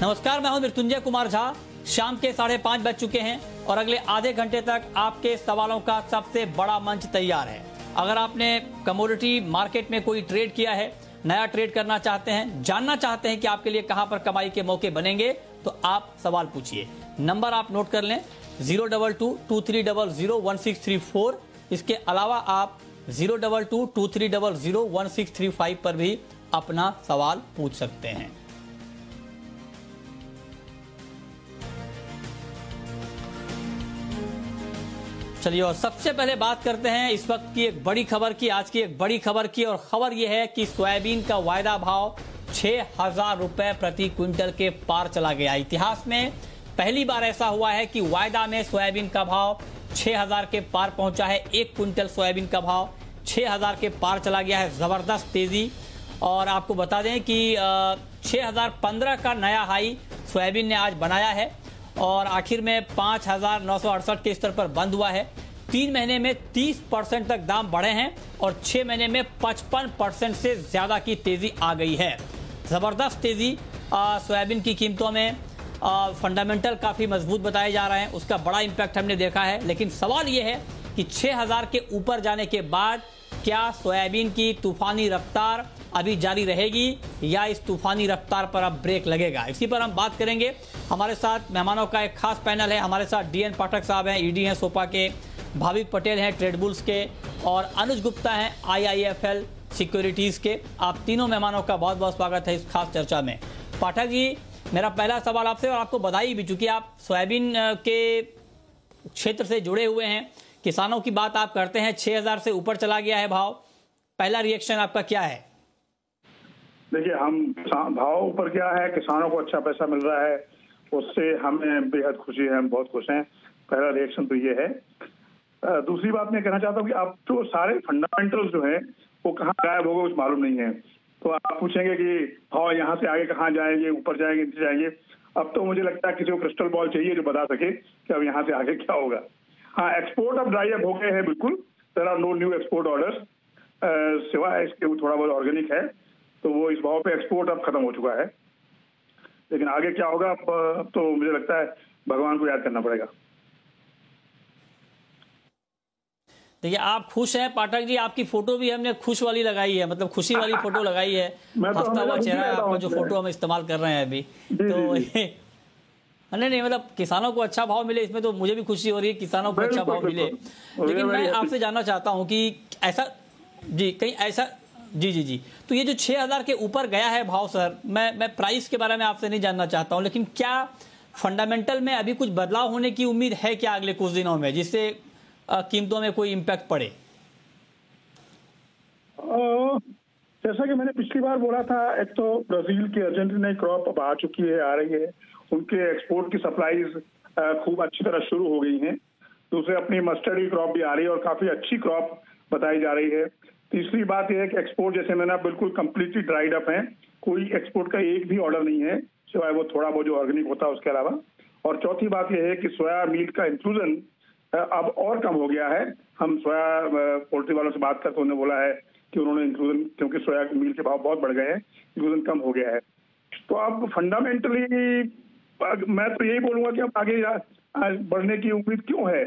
नमस्कार, मैं हूं मृत्युंजय कुमार झा। शाम के 5:30 बज चुके हैं और अगले आधे घंटे तक आपके सवालों का सबसे बड़ा मंच तैयार है। अगर आपने कमोडिटी मार्केट में कोई ट्रेड किया है, नया ट्रेड करना चाहते हैं, जानना चाहते हैं कि आपके लिए कहां पर कमाई के मौके बनेंगे, तो आप सवाल पूछिए। नंबर आप नोट कर लें 02223001634। इसके अलावा आप 02223001635 पर भी अपना सवाल पूछ सकते हैं। चलिए, और सबसे पहले बात करते हैं इस वक्त की एक बड़ी खबर की, आज की एक बड़ी खबर की। और खबर यह है कि सोयाबीन का वायदा भाव 6,000 रुपए प्रति क्विंटल के पार चला गया। इतिहास में पहली बार ऐसा हुआ है कि वायदा में सोयाबीन का भाव 6,000 के पार पहुंचा है। एक क्विंटल सोयाबीन का भाव 6,000 के पार चला गया है। जबरदस्त तेजी। और आपको बता दें कि 6,015 का नया हाई सोयाबीन ने आज बनाया है और आखिर में 5,968 के स्तर पर बंद हुआ है। 3 महीने में 30% तक दाम बढ़े हैं और 6 महीने में 55% से ज्यादा की तेजी आ गई है। जबरदस्त तेजी सोयाबीन की कीमतों में। फंडामेंटल काफी मजबूत बताए जा रहे हैं, उसका बड़ा इंपैक्ट हमने देखा है। लेकिन सवाल यह है कि 6,000 के ऊपर जाने के बाद क्या सोयाबीन की तूफानी रफ्तार अभी जारी रहेगी या इस तूफानी रफ्तार पर अब ब्रेक लगेगा? इसी पर हम बात करेंगे। हमारे साथ मेहमानों का एक खास पैनल है। हमारे साथ DN पाठक साहब हैं, ED हैं सोपा के, भाविक पटेल हैं ट्रेडबुल्स के, और अनुज गुप्ता हैं IIFL सिक्योरिटीज के। आप तीनों मेहमानों का बहुत बहुत स्वागत है इस खास चर्चा में। पाठक जी, मेरा पहला सवाल आपसे, और आपको बधाई भी, चूंकि आप सोयाबीन के क्षेत्र से जुड़े हुए हैं, किसानों की बात आप करते हैं। 6,000 से ऊपर चला गया है भाव। पहला रिएक्शन आपका क्या है? देखिए, हम भाव ऊपर क्या है, किसानों को अच्छा पैसा मिल रहा है, उससे हमें बेहद खुशी है, हम बहुत खुश हैं। पहला रिएक्शन तो ये है। दूसरी बात मैं कहना चाहता हूँ कि अब तो सारे फंडामेंटल्स जो है वो कहाँ गायब हो गए कुछ मालूम नहीं है। तो आप पूछेंगे कि भाव यहाँ से आगे कहाँ जाएंगे, ऊपर जाएंगे, नीचे जाएंगे। अब तो मुझे लगता है किसी को क्रिस्टल बॉल चाहिए जो बता सके कि अब यहाँ से आगे क्या होगा। हाँ, एक्सपोर्ट अब ड्राई अप हो गए हैं, बिल्कुल। There are no new export orders, सिवाय इसके थोड़ा बहुत ऑर्गेनिक है, तो वो इस भाव पे एक्सपोर्ट अब खत्म हो चुका है। लेकिन आगे क्या होगा अब तो मुझे लगता है भगवान को याद करना पड़ेगा। देखिए, आप खुश हैं पाठक जी, आपकी फोटो भी हमने खुश वाली लगाई है, मतलब खुशी वाली फोटो लगाई है। हंसता हुआ चेहरा है आपका, जो फोटो हम इस्तेमाल कर रहे हैं अभी। तो नहीं, मतलब किसानों को अच्छा भाव मिले, इसमें तो मुझे भी खुशी हो रही है, किसानों को अच्छा भाव मिले। लेकिन मैं आपसे जानना चाहता हूँ कि ऐसा जी कहीं ऐसा जी तो ये जो 6,000 के ऊपर गया है भाव, सर, मैं प्राइस के बारे में आपसे नहीं जानना चाहता हूं, लेकिन क्या फंडामेंटल में अभी कुछ बदलाव होने की उम्मीद है क्या अगले कुछ दिनों में, जिससे कीमतों में कोई इम्पैक्ट पड़े? जैसा कि मैंने पिछली बार बोला था, एक तो ब्राजील की अर्जेंटीना क्रॉप अब आ चुकी है, आ रही है, उनके एक्सपोर्ट की सप्लाईज खूब अच्छी तरह शुरू हो गई हैं। दूसरे अपनी मस्टर्ड की क्रॉप भी आ रही है और काफी अच्छी क्रॉप बताई जा रही है। तीसरी बात यह है कि एक्सपोर्ट, जैसे मैंने बिल्कुल कंप्लीटली ड्राइड अप है, कोई एक्सपोर्ट का एक भी ऑर्डर नहीं है, सिवाय वो थोड़ा बहुत जो ऑर्गेनिक होता है उसके अलावा। और चौथी बात यह है कि सोया मील का इंक्लूजन अब और कम हो गया है। हम सोया पोल्ट्री वालों से बात करते उन्होंने बोला है कि उन्होंने इंक्लूजन, क्योंकि सोया मील के भाव बहुत बढ़ गए हैं, इंक्लूजन कम हो गया है। तो अब फंडामेंटली मैं तो यही बोलूंगा कि अब आगे बढ़ने की उम्मीद क्यों है।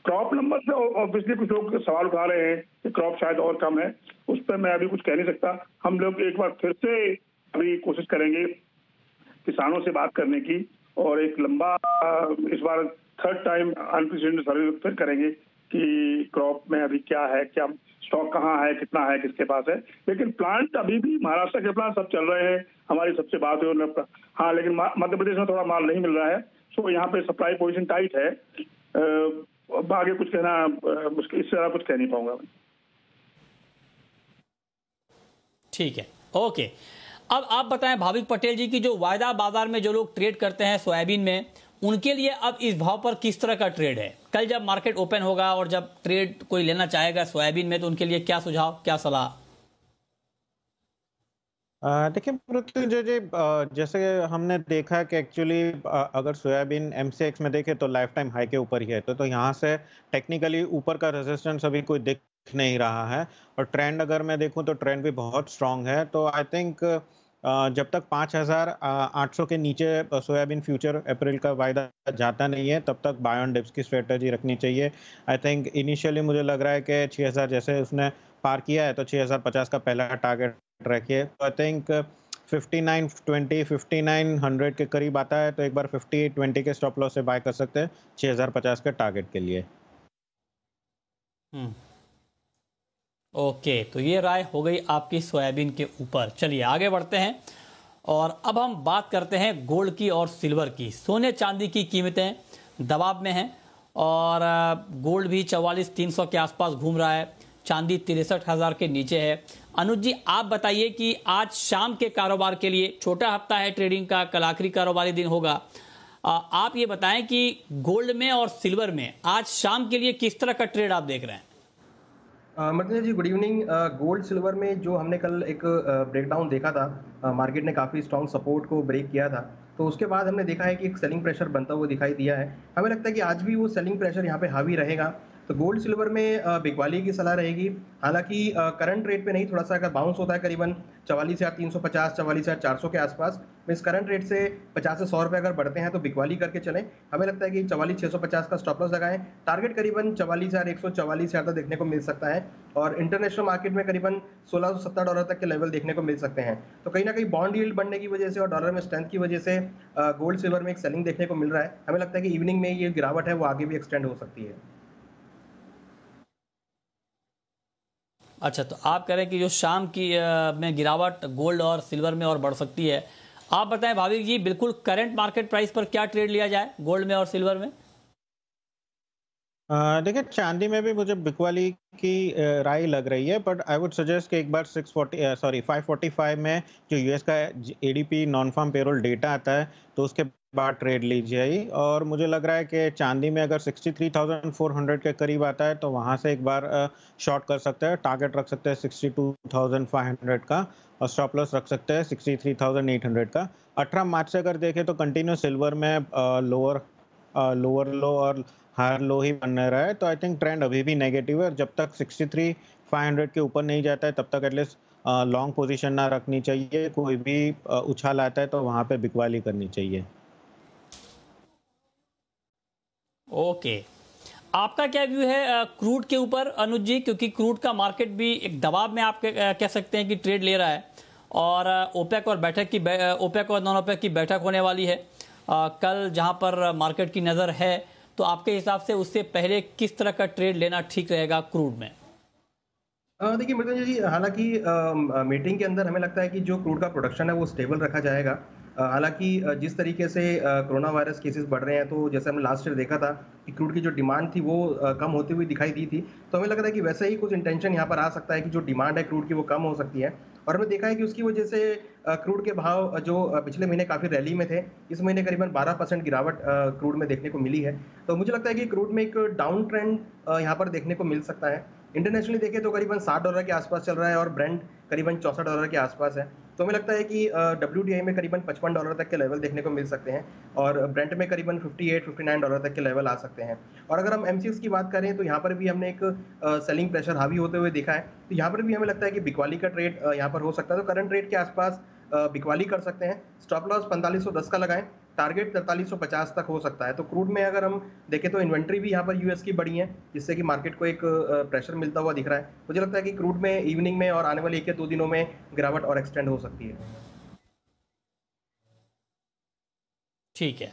क्रॉप नंबर से ऑब्वियसली कुछ लोग सवाल उठा रहे हैं कि क्रॉप शायद और कम है, उस पर मैं अभी कुछ कह नहीं सकता। हम लोग एक बार फिर से अभी कोशिश करेंगे किसानों से बात करने की, और एक लंबा इस बार थर्ड टाइम अनप्रेसिडेंटेड सर्वे फिर करेंगे कि क्रॉप में अभी क्या है, क्या स्टॉक कहाँ है, कितना है, किसके पास है। लेकिन प्लांट अभी भी महाराष्ट्र के प्लांट सब चल रहे हैं, हमारी सबसे बात है। हाँ, लेकिन मध्य प्रदेश में थोड़ा माल नहीं मिल रहा है, सो यहाँ पे सप्लाई पोजीशन टाइट है। आगे कुछ कहना मुश्किल, इससे ज्यादा कुछ कह नहीं पाऊंगा मैं। ठीक है, ओके। अब आप बताएं भाविक पटेल जी की जो वायदा बाजार में जो लोग ट्रेड करते हैं सोयाबीन में, उनके लिए अब इस भाव पर किस तरह का ट्रेड है? कल जब मार्केट ओपन होगा और जब ट्रेड कोई लेना चाहेगा सोयाबीन में, तो उनके लिए क्या सुझाव, क्या सलाह? देखिए मृत्युंजय जी, जैसे हमने देखा कि एक्चुअली अगर सोयाबीन MCX में देखें तो लाइफ टाइम हाई के ऊपर ही है, तो यहाँ से टेक्निकली ऊपर का रेजिस्टेंस अभी कोई दिख नहीं रहा है। और ट्रेंड अगर मैं देखूं तो ट्रेंड भी बहुत स्ट्रांग है। तो आई थिंक जब तक 5,800 के नीचे सोयाबीन फ्यूचर अप्रैल का वायदा जाता नहीं है, तब तक बाय ऑन डिप्स की स्ट्रेटजी रखनी चाहिए। आई थिंक इनिशियली मुझे लग रहा है कि 6,000 जैसे उसने पार किया है, तो 6,050 का पहला टारगेट रखिए। तो आई थिंक 5920 5900 के करीब आता है, तो एक बार 5820 के स्टॉप लॉस से बाय कर सकते हैं 6,050 के टारगेट के लिए। ओके, तो ये राय हो गई आपकी सोयाबीन के ऊपर। चलिए आगे बढ़ते हैं और अब हम बात करते हैं गोल्ड की और सिल्वर की। सोने चांदी की कीमतें दबाव में हैं और गोल्ड भी 44,300 के आसपास घूम रहा है, चांदी 63,000 के नीचे है। अनुज जी, आप बताइए कि आज शाम के कारोबार के लिए, छोटा हफ्ता है ट्रेडिंग का, कल आखिरी कारोबारी दिन होगा, आप ये बताएं कि गोल्ड में और सिल्वर में आज शाम के लिए किस तरह का ट्रेड आप देख रहे हैं? मतलब जी गुड इवनिंग। गोल्ड सिल्वर में जो हमने कल एक ब्रेकडाउन देखा था, मार्केट ने काफ़ी स्ट्रॉन्ग सपोर्ट को ब्रेक किया था, तो उसके बाद हमने देखा है कि एक सेलिंग प्रेशर बनता हुआ दिखाई दिया है। हमें लगता है कि आज भी वो सेलिंग प्रेशर यहाँ पे हावी रहेगा। तो गोल्ड सिल्वर में बिकवाली की सलाह रहेगी। हालांकि करंट रेट पे नहीं, थोड़ा सा अगर बाउंस होता है करीबन 44,350 44,400 के आसपास, इस करंट रेट से 50 से 100 रुपये अगर बढ़ते हैं तो बिकवाली करके चलें। हमें लगता है कि 44,650 का स्टॉप लॉस लगाएं। टारगेट करीबन 44,100 44,000 तक देखने को मिल सकता है और इंटरनेशनल मार्केट में करीबन $1,670 तक के लेवल देखने को मिल सकते हैं। तो कहीं ना कहीं बॉन्ड यील्ड बढ़ने की वजह से और डॉलर में स्ट्रेंथ की वजह से गोल्ड सिल्वर में एक सेलिंग देखने को मिल रहा है। हमें लगता है कि इवनिंग में ये गिरावट है वो आगे भी एक्सटेंड हो सकती है। अच्छा, तो आप कह रहे हैं कि जो शाम की में गिरावट गोल्ड और सिल्वर में और बढ़ सकती है। आप बताएं भाविक जी, बिल्कुल करंट मार्केट प्राइस पर क्या ट्रेड लिया जाए गोल्ड में और सिल्वर में? देखिए, चांदी में भी मुझे बिकवाली की राय लग रही है, बट आई वुड सजेस्ट कि एक बार 545 में जो यूएस का ADP non farm payroll data आता है, तो उसके बाद ट्रेड लीजिए। और मुझे लग रहा है कि चांदी में अगर 63,400 के करीब आता है, तो वहां से एक बार शॉर्ट कर सकते हैं। टारगेट रख सकते हैं 62,500 का और स्टॉप लॉस रख सकते हैं 63,800 का। 18 मार्च से अगर देखें तो कंटिन्यू सिल्वर में लोअर लो और हायर लो ही बन रहा है, तो आई थिंक ट्रेंड अभी भी नेगेटिव है। और जब तक 63,500 के ऊपर नहीं जाता है, तब तक एटलीस्ट लॉन्ग पोजीशन ना रखनी चाहिए। कोई भी उछाल आता है तो वहां पे बिकवाली करनी चाहिए। ओके, आपका क्या व्यू है क्रूड के ऊपर अनुज जी? क्योंकि क्रूड का मार्केट भी एक दबाव में आप कह सकते हैं कि ट्रेड ले रहा है और ओपेक और नॉन ओपेक की बैठक होने वाली है कल, जहां पर मार्केट की नज़र है। तो आपके हिसाब से उससे पहले किस तरह का ट्रेड लेना ठीक रहेगा क्रूड में? देखिए मृत्युंजय जी, हालांकि मीटिंग के अंदर हमें लगता है कि जो क्रूड का प्रोडक्शन है वो स्टेबल रखा जाएगा। हालांकि जिस तरीके से कोरोना वायरस केसेस बढ़ रहे हैं, तो जैसे हमने लास्ट ईयर देखा था कि क्रूड की जो डिमांड थी वो कम होती हुई दिखाई दी थी। तो हमें लग रहा है कि वैसे ही कुछ इंटेंशन यहाँ पर आ सकता है कि जो डिमांड है क्रूड की वो कम हो सकती है। और हमने देखा है कि उसकी वजह से क्रूड के भाव जो पिछले महीने काफ़ी रैली में थे, इस महीने करीबन 12% गिरावट क्रूड में देखने को मिली है। तो मुझे लगता है कि क्रूड में एक डाउन ट्रेंड यहाँ पर देखने को मिल सकता है। इंटरनेशनली देखें तो करीबन $60 के आसपास चल रहा है और ब्रेंट करीबन $64 के आसपास है। तो हमें लगता है कि WTI में करीबन $55 तक के लेवल देखने को मिल सकते हैं और ब्रेंट में करीबन $58-59 तक के लेवल आ सकते हैं। और अगर हम MCX की बात करें तो यहाँ पर भी हमने एक सेलिंग प्रेशर हावी होते हुए देखा है। तो यहाँ पर भी हमें लगता है कि बिकवाली का ट्रेड यहाँ पर हो सकता है। तो करंट रेट के आसपास बिकवाली कर सकते हैं। स्टॉप लॉस 4510 का लगाएं, टारगेट 4350 तक हो सकता है। तो क्रूड में अगर हम देखें तो इन्वेंट्री भी यहाँ पर यूएस की बढ़ी है, जिससे कि मार्केट को एक प्रेशर मिलता हुआ दिख रहा है। मुझे लगता है कि क्रूड में इवनिंग में और आने वाले 1 या 2 दिनों में गिरावट और एक्सटेंड हो सकती है। ठीक है,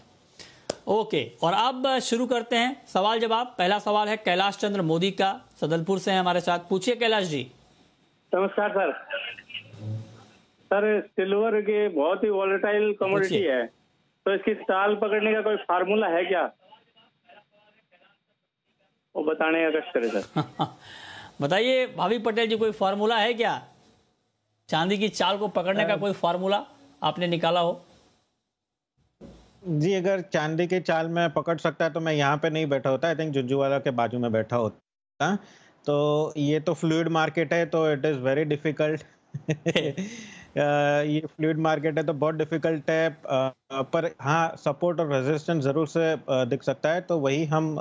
ओके। और अब शुरू करते हैं सवाल जवाब। पहला सवाल है कैलाश चंद्र मोदी का, सदलपुर से हैं हमारे साथ। पूछिए कैलाश जी। नमस्कार सर। सर, सिल्वर के बहुत ही वॉलेटाइल कमोडिटी है, तो इसकी चाल पकड़ने का कोई फार्मूला है क्या, वो बताने का कष्ट करें सर। बताइए भाविक पटेल जी, कोई फार्मूला है क्या चांदी की चाल को पकड़ने का? कोई फार्मूला आपने निकाला हो? जी, अगर चांदी की चाल में पकड़ सकता है तो मैं यहाँ पे नहीं बैठा होता, आई थिंक झुंझुवाला के बाजू में बैठा होता। तो ये तो फ्लूइड मार्केट है, तो इट इज़ वेरी डिफिकल्ट ये फ्लूइड मार्केट है तो बहुत डिफिकल्ट है, पर हाँ सपोर्ट और रेजिस्टेंस जरूर से दिख सकता है, तो वही हम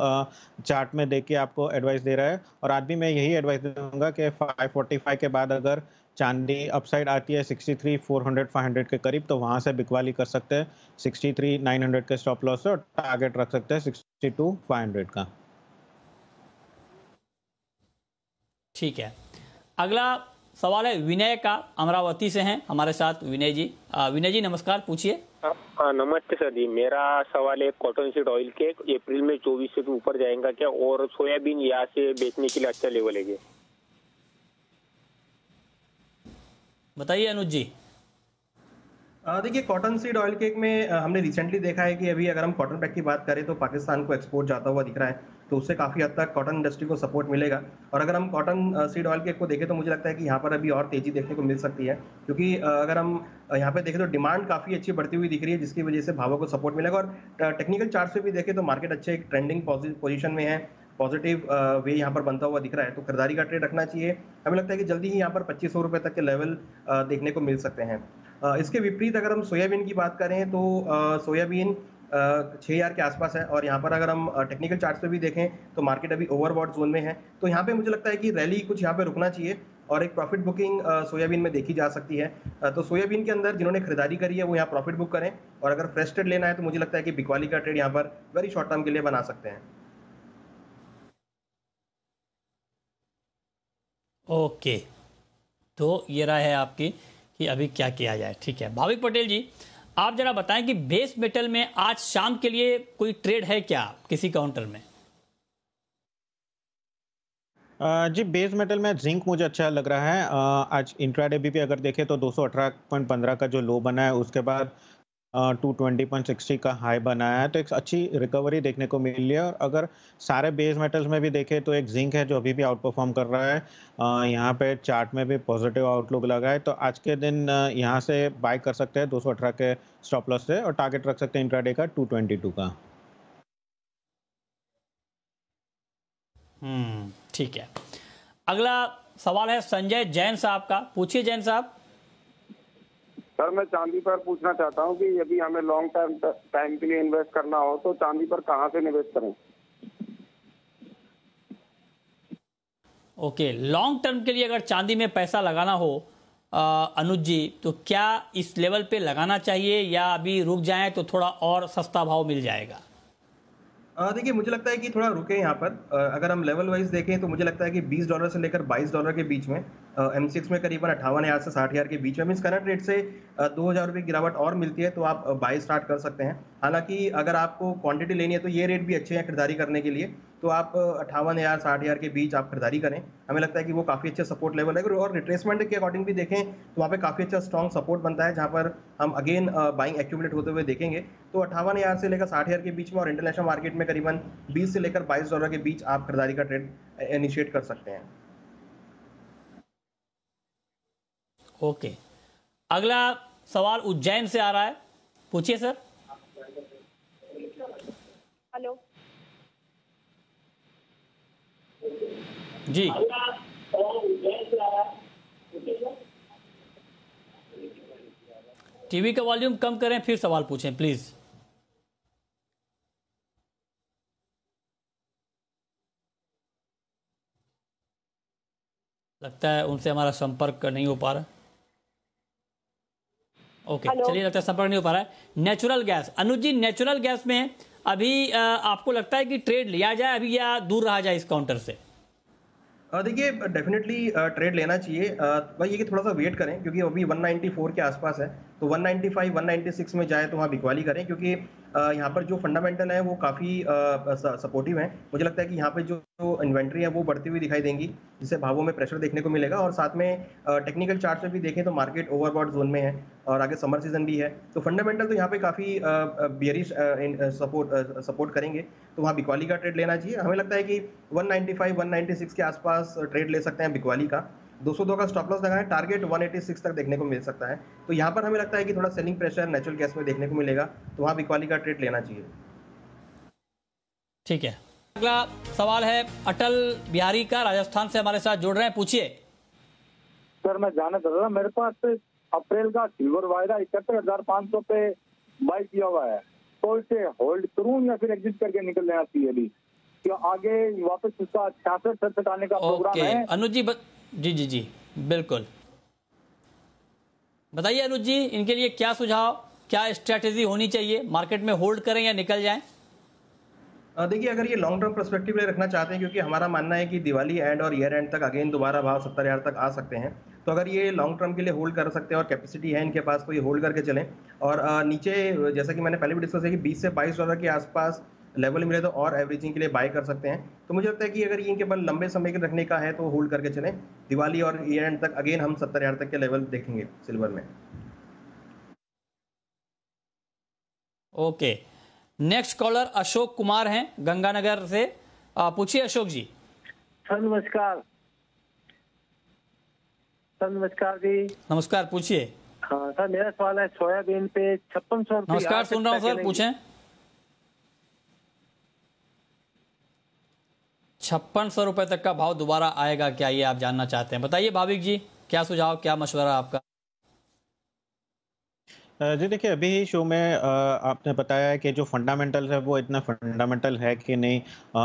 चार्ट में देख के आपको एडवाइस दे रहा है। और आज भी मैं यही एडवाइस दूंगा कि 545 के बाद अगर चांदी अपसाइड आती है 63 400 500 के करीब, तो वहां से बिकवाली कर सकते हैं 63 900 के स्टॉप लॉस से, और टारगेट रख सकते हैं 62 500 का। ठीक है, अगला सवाल है विनय का, अमरावती से हैं हमारे साथ विनय जी। विनय जी नमस्कार, पूछिए। नमस्ते सर जी, मेरा सवाल है कॉटन सीड ऑयल के अप्रैल में 24 से ऊपर जाएगा क्या, और सोयाबीन यहाँ से बेचने के लिए अच्छा लेवल है क्या? बताइए अनुज जी। देखिए कॉटन सीड ऑयल केक में हमने रिसेंटली देखा है कि अभी अगर हम कॉटन पैक की बात करें तो पाकिस्तान को एक्सपोर्ट जाता हुआ दिख रहा है, तो उससे काफ़ी हद तक कॉटन इंडस्ट्री को सपोर्ट मिलेगा। और अगर हम कॉटन सीड ऑयल केक को देखें तो मुझे लगता है कि यहाँ पर अभी और तेज़ी देखने को मिल सकती है, क्योंकि अगर हम यहाँ पे देखें तो डिमांड काफ़ी अच्छी बढ़ती हुई दिख रही है, जिसकी वजह से भावों को सपोर्ट मिलेगा। और टेक्निकल चार्ट से भी देखें तो मार्केट अच्छे एक ट्रेंडिंग पोजीशन में है, पॉजिटिव वे यहाँ पर बनता हुआ दिख रहा है, तो खरीदारी का ट्रेड रखना चाहिए। हमें लगता है कि जल्दी ही यहाँ पर 2500 रुपये तक के लेवल देखने को मिल सकते हैं। इसके विपरीत अगर हम सोयाबीन की बात करें तो सोयाबीन 6000 के आसपास है, और यहाँ पर अगर हम टेक्निकल चार्ट्स पे भी देखें तो मार्केट अभी ओवरबॉट जोन में है, तो यहाँ पे मुझे लगता है कि रैली कुछ यहाँ पे रुकना चाहिए और एक प्रॉफिट बुकिंग सोयाबीन में देखी जा सकती है। तो सोयाबीन के अंदर जिन्होंने खरीदारी करी है वो यहाँ प्रॉफिट बुक करें, और अगर फ्रेश ट्रेड लेना है तो मुझे लगता है कि बिकवाली का ट्रेड यहाँ पर वेरी शॉर्ट टर्म के लिए बना सकते हैं। ओके, तो ये राय है आपकी कि अभी क्या किया जाए। ठीक है, भाविक पटेल जी आप जरा बताएं कि बेस मेटल में आज शाम के लिए कोई ट्रेड है क्या किसी काउंटर में? जी बेस मेटल में जिंक मुझे अच्छा लग रहा है। आज इंट्राडे भी अगर देखें तो 218.15 का जो लो बना है, उसके बाद 220.60 का हाई बनाया है, तो एक अच्छी रिकवरी देखने को मिली है। और अगर सारे बेस मेटल्स में भी देखें तो एक जिंक है जो अभी भी आउट परफॉर्म कर रहा है, यहाँ पे चार्ट में भी पॉजिटिव आउटलुक लगा है, तो आज के दिन यहाँ से बाय कर सकते हैं 218 के स्टॉप लॉस से, और टारगेट रख सकते हैं इंट्राडे का 222 का। ठीक है, अगला सवाल है संजय जैन साहब का, पूछिए जैन साहब। सर मैं चांदी पर पूछना चाहता हूँ कि यदि हमें लॉन्ग टाइम के लिए इन्वेस्ट करना हो तो चांदी पर कहाँ से निवेश करें? ओके, लॉन्ग टर्म के लिए अगर चांदी में पैसा लगाना हो अनुज जी, तो क्या इस लेवल पे लगाना चाहिए या अभी रुक जाएं तो थोड़ा और सस्ता भाव मिल जाएगा? देखिए मुझे लगता है कि थोड़ा रुके यहाँ पर। अगर हम लेवल वाइज देखें तो मुझे लगता है कि $20 से लेकर $22 के बीच में, M6 में करीबन 58,000 से 60,000 के बीच में, मीन्स करंट रेट से 2,000 रुपये गिरावट और मिलती है तो आप बाई स्टार्ट कर सकते हैं। हालांकि अगर आपको क्वांटिटी लेनी है तो ये रेट भी अच्छे हैं खरीदारी करने के लिए, तो आप 58,000 60,000 के बीच आप खरीदारी करें। हमें लगता है कि वो काफ़ी अच्छे सपोर्ट लेवल है, और रिट्रेसमेंट के अकॉर्डिंग भी देखें तो वहाँ पे काफ़ी अच्छा स्ट्रॉन्ग सपोर्ट बनता है, जहाँ पर हम अगेन बाइंग एक्यूमुलेट होते हुए देखेंगे। तो 58,000 से लेकर 60,000 के बीच में, और इंटरनेशनल मार्केट में करीबन 20 से लेकर $22 के बीच आप खरीदारी का ट्रेड इनिशिएट कर सकते हैं। ओके, अगला सवाल उज्जैन से आ रहा है, पूछिए सर। हेलो जी, टीवी का वॉल्यूम कम करें फिर सवाल पूछें प्लीज। लगता है उनसे हमारा संपर्क नहीं हो पा रहा। ओके, चलिए, लगता है संपर्क नहीं हो पा रहा है। नेचुरल गैस, अनुज जी नेचुरल गैस में अभी आपको लगता है कि ट्रेड लिया जाए अभी या दूर रहा जाए इस काउंटर से? देखिए डेफिनेटली ट्रेड लेना चाहिए, भाई ये कि थोड़ा सा वेट करें, क्योंकि अभी 194 के आसपास है, तो 195 196 में जाए तो वहाँ बिकवाली करें, क्योंकि यहाँ पर जो फंडामेंटल है वो काफ़ी सपोर्टिव है। मुझे लगता है कि यहाँ पे जो इन्वेंट्री है वो बढ़ती हुई दिखाई देंगी, जिससे भावों में प्रेशर देखने को मिलेगा। और साथ में टेक्निकल चार्ट से भी देखें तो मार्केट ओवरबॉट जोन में है, और आगे समर सीजन भी है, तो फंडामेंटल तो यहाँ पे काफ़ी बियरिश सपोर्ट करेंगे, तो वहाँ बिकवाली का ट्रेड लेना चाहिए। हमें लगता है कि 195 196 के आसपास ट्रेड ले सकते हैं बिकवाली का। 202 का स्टॉप लॉस लगाएं, टारगेट 186 तक देखने को मिल सकता है, तो यहाँ पर हमें लगता है कि थोड़ा सेलिंग प्रेशर नेचुरल गैस में देखने को मिलेगा, तो वहाँ बिकवाली का ट्रेड लेना चाहिए। ठीक है, अगला सवाल है अटल बिहारी का, राजस्थान से हमारे साथ जुड़ रहे हैं, पूछिए। सर मैं जानना चाह रहा था, मेरे पास अप्रैल का सिल्वर वायदा 71,500 पे बाई किया हुआ है, तो इसे होल्ड करूं या फिर एग्जिट करके निकल लेना चाहिए अभी, कि आगे वापस इसका 66-67 आने का प्रोग्राम है। अनुज जी जी बिल्कुल बताइए अनुज जी, इनके लिए क्या सुझाव, क्या स्ट्रेटेजी होनी चाहिए, मार्केट में होल्ड करें या निकल जाएं? देखिए, अगर ये लॉन्ग टर्म पर्सपेक्टिव में रखना चाहते हैं, क्योंकि हमारा मानना है कि दिवाली एंड और ईयर एंड तक अगेन दोबारा भाव 70,000 तक आ सकते हैं, तो अगर ये लॉन्ग टर्म के लिए होल्ड कर सकते हैं और कैपेसिटी है इनके पास, तो ये होल्ड करके चलें। और नीचे जैसा कि मैंने पहले भी डिस्कस किया कि 20 से 22 डॉलर के आसपास लेवल मिले तो और एवरेजिंग के लिए बाय कर सकते हैं। तो मुझे लगता है कि अगर ये इनके पास लंबे समय के रखने का है तो होल्ड करके चलें। दिवाली और ईयर एंड तक अगेन हम 70,000 तक के लेवल देखेंगे सिल्वर में। Okay, next collar Ashok Kumar हैं गंगानगर से। पूछिए अशोक जी। सर नमस्कार। सर नमस्कार जी। नमस्कार, पूछिए। हाँ सर, मेरा सवाल है सोयाबीन पे 5600 रुपये। नमस्कार, सुन रहा हूँ सर, पूछें। 5600 रुपए तक का भाव दोबारा आएगा क्या, ये आप जानना चाहते हैं? बताइए भाविक जी, क्या सुझाव, क्या मशवरा आपका? जी देखिए, अभी ही शो में आपने बताया है कि जो फंडामेंटल्स है वो इतना फंडामेंटल है कि नहीं,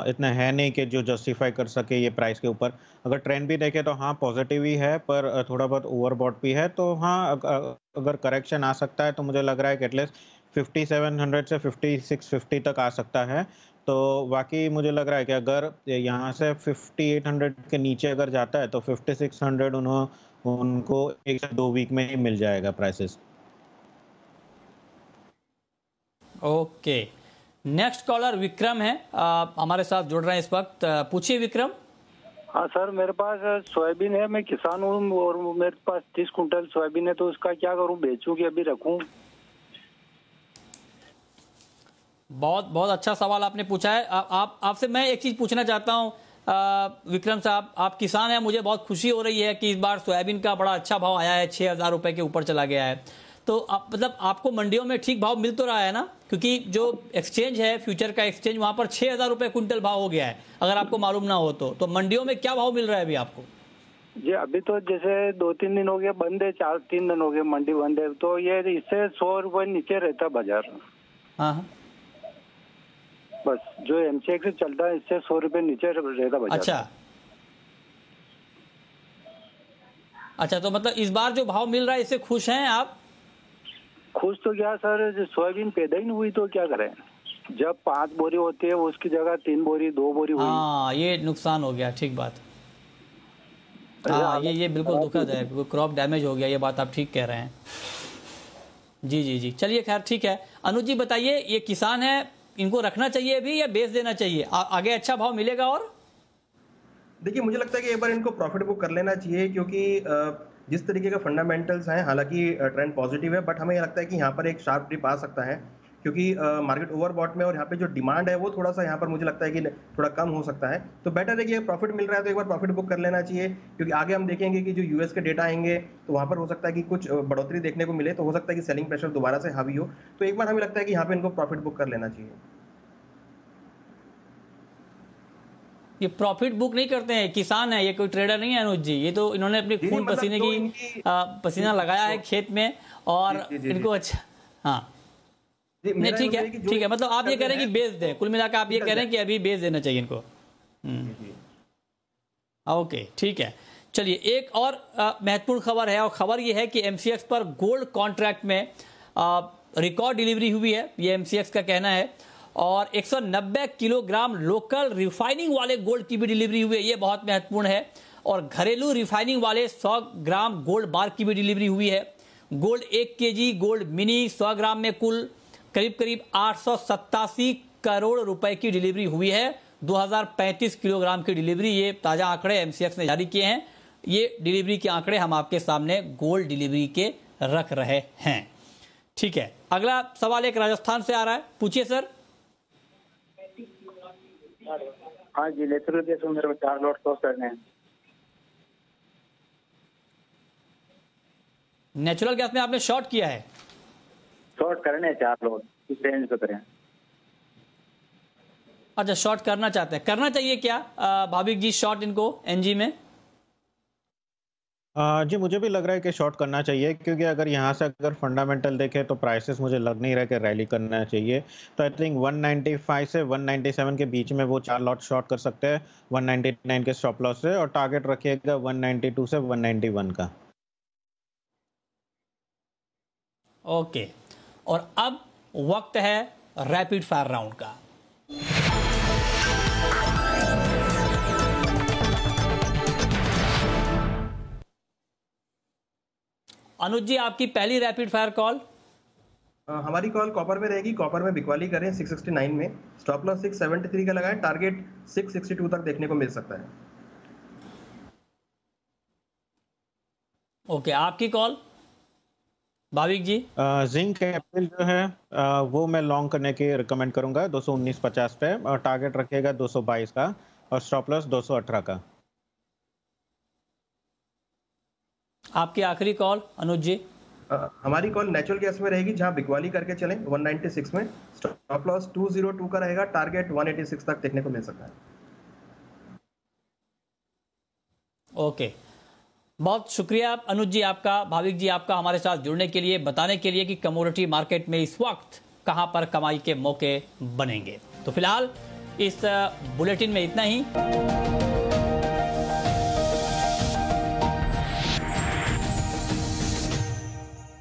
इतना है नहीं कि जो जस्टिफाई कर सके ये प्राइस के ऊपर। अगर ट्रेंड भी देखें तो हाँ पॉजिटिव ही है, पर थोड़ा बहुत ओवरबॉट भी है। तो हाँ, अगर करेक्शन आ सकता है तो मुझे लग रहा है कि एटलीस्ट 5700 से 5650 तक आ सकता है। तो बाकी मुझे लग रहा है कि अगर यहाँ से 5800 के नीचे अगर जाता है तो 5600 उनको 1 से 2 वीक में ही मिल जाएगा prices. Okay, next collar Vikram है, हमारे साथ जुड़ रहे हैं इस वक्त। पूछिए विक्रम। हाँ सर, मेरे पास सोयाबीन है, मैं किसान हूँ और मेरे पास 30 कुंटल सोयाबीन है, तो उसका क्या करूँ, बेचूं कि अभी रखूं? बहुत बहुत अच्छा सवाल आपने पूछा है। आपसे मैं एक चीज पूछना चाहता हूँ विक्रम साहब, आप किसान हैं, मुझे बहुत खुशी हो रही है कि इस बार सोयाबीन का बड़ा अच्छा भाव आया है, 6,000 रुपए के ऊपर चला गया है। तो मतलब आपको मंडियों में ठीक भाव मिल तो रहा है ना? क्योंकि जो एक्सचेंज है, फ्यूचर का एक्सचेंज, वहां पर 6,000 रुपए क्विंटल भाव हो गया है, अगर आपको मालूम ना हो तो मंडियों में क्या भाव मिल रहा है अभी आपको? जी अभी तो जैसे 2-3 दिन हो गए बंद है, 4-3 दिन हो गए मंडी बंद है, तो ये इससे 100 रुपए नीचे रहता बाजार। हाँ, बस जो एमसीएक्स से चलता है इससे 100 रुपए नीचे रहता बाजार। अच्छा, तो मतलब इस बार जो भाव मिल रहा है इससे खुश हैं आप? खुश तो क्या सर, सोयाबीन पैदा ही नहीं हुई तो क्या करें। जब 5 बोरी होती है उसकी जगह 3 बोरी 2 बोरी हुई। हाँ, ये नुकसान हो गया, ठीक बात। हाँ, ये बिल्कुल दुखद है, क्रॉप डैमेज हो गया, ये बात आप ठीक कह रहे हैं। जी जी जी, चलिए खैर ठीक है। अनुज जी बताइए, ये किसान है, इनको रखना चाहिए अभी या बेच देना चाहिए? आगे अच्छा भाव मिलेगा? और देखिए, मुझे लगता है कि एक बार इनको प्रॉफिट बुक कर लेना चाहिए, क्योंकि जिस तरीके का फंडामेंटल्स हैं, हालांकि ट्रेंड पॉजिटिव है, बट हमें लगता है कि यहाँ पर एक शार्प डिप आ सकता है, क्योंकि मार्केट ओवरबॉट में और यहाँ पे जो डिमांड है वो थोड़ा सा यहाँ पर मुझे लगता है कि थोड़ा कम हो सकता है। तो बेटर है कि प्रॉफिट मिल रहा है तो एक बार प्रॉफिट बुक कर लेना चाहिए, क्योंकि आगे हम देखेंगे कि जो यूएस के डेटा आएंगे तो वहाँ पर हो सकता है कि कुछ बढ़ोतरी देखने को मिले, तो हो सकता है कि सेलिंग प्रेशर दोबारा से हावी हो। तो एक बार हमें लगता है कि यहाँ पे इनको प्रॉफिट बुक कर लेना चाहिए। ये प्रॉफिट बुक नहीं करते हैं, किसान है, ये कोई ट्रेडर नहीं है अनुज जी। ये तो इन्होंने अपनी खून पसीने की पसीना लगाया है खेत में, और इनको अच्छा, हाँ नहीं ठीक है, ठीक है। मतलब आप ये कह रहे हैं कि बेच दें, कुल मिलाकर आप ये कह रहे हैं कि अभी बेच देना चाहिए इनको। ओके, ठीक है। चलिए, एक और महत्वपूर्ण खबर है, और खबर ये है कि एमसीएक्स पर गोल्ड कॉन्ट्रैक्ट में रिकॉर्ड डिलीवरी हुई है, ये एमसीएक्स का कहना है। और 190 किलोग्राम लोकल रिफाइनिंग वाले गोल्ड की भी डिलीवरी हुई है, ये बहुत महत्वपूर्ण है। और घरेलू रिफाइनिंग वाले 100 ग्राम गोल्ड बार की भी डिलीवरी हुई है। गोल्ड 1 केजी गोल्ड मिनी 100 ग्राम में कुल करीब 887 करोड़ रुपए की डिलीवरी हुई है। 2035 किलोग्राम की डिलीवरी, ये ताजा आंकड़े एमसीएक्स ने जारी किए हैं। ये डिलीवरी के आंकड़े हम आपके सामने गोल्ड डिलीवरी के रख रहे हैं। ठीक है, अगला सवाल एक राजस्थान से आ रहा है, पूछिए सर। हाँ जी, नेचुरल गैस में मेरे को 4 लॉट शॉर्ट करने हैं। नेचुरल गैस में आपने शॉर्ट किया है? शॉर्ट करने हैं 4 लॉट, किस रेंज पे करें? अच्छा, शॉर्ट करना चाहते हैं, करना चाहिए क्या भाविक जी शॉर्ट इनको एनजी में? जी मुझे भी लग रहा है कि शॉर्ट करना चाहिए, क्योंकि अगर यहाँ से अगर फंडामेंटल देखें तो प्राइसेस मुझे लग नहीं रहा कि रैली करना चाहिए। तो आई थिंक 195 से 197 के बीच में वो 4 लॉट शॉर्ट कर सकते हैं 199 के स्टॉप लॉस से, और टारगेट रखिएगा 192 से 191 का। ओके, और अब वक्त है रैपिड फायर राउंड का। अनुज जी, आपकी पहली रैपिड फायर कॉल। हमारी कॉल कॉपर में रहेगी। कॉपर में बिकवाली करें 669 में, स्टॉप लॉस 673 का लगाएं, टारगेट 662 तक देखने को मिल सकता है। ओके, आपकी कॉल भाविक जी। जिंक कैपिटल जो है वो मैं लॉन्ग करने की रिकमेंड करूंगा 219.50 पे, और टारगेट रखिएगा 222 का और स्टॉप लॉस 218 का। आपकी आखिरी कॉल अनुज जी। हमारी कॉल नेचुरल गैस में रहेगी, जहां बिकवाली करके चलें 196 में, स्टॉप लॉस 202 का रहेगा, टारगेट 186 तक देखने को मिल सकता है। ओके, बहुत शुक्रिया अनुज जी आपका, भाविक जी आपका, हमारे साथ जुड़ने के लिए, बताने के लिए कि कमोडिटी मार्केट में इस वक्त कहां पर कमाई के मौके बनेंगे। तो फिलहाल इस बुलेटिन में इतना ही।